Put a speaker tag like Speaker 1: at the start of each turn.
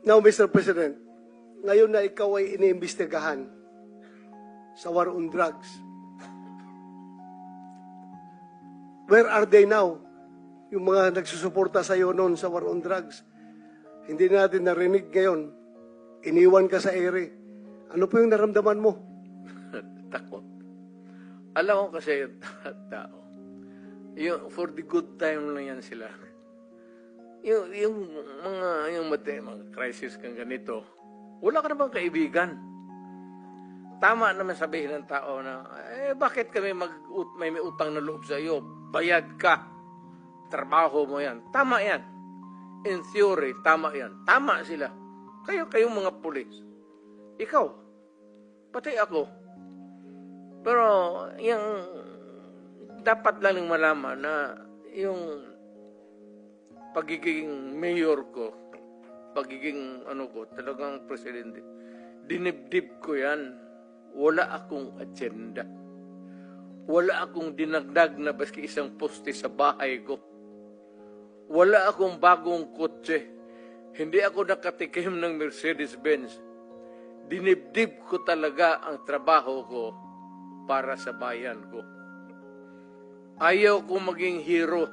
Speaker 1: Now, Mr. President, ngayon na ikaw ay iniimbestigahan sa war on drugs, where are they now? Yung mga nagsusuporta sa iyo noon sa war on drugs. Hindi natin narinig ngayon. Iniwan ka sa ere. Ano po yung naramdaman mo?
Speaker 2: Takot. Alam ko kasi tao. For the good time lang yan sila. Yung mga crisis kang ganito, wala ka namang kaibigan. Tama naman sabihin ng tao na, bakit kami may utang na loob sa iyo? Bayad ka. Trabaho mo yan. Tama yan. In theory, tama yan. Tama sila. Kayong mga pulis. Ikaw. Pati ako. Pero, yung dapat lang malaman na yung pagiging mayor ko, pagiging talagang presidente, dinibdib ko yan. Wala akong agenda. Wala akong dinagdag na baski isang poste sa bahay ko. Wala akong bagong kotse. Hindi ako nakatikim ng Mercedes-Benz. Dinibdib ko talaga ang trabaho ko para sa bayan ko. Ayaw ko maging hero.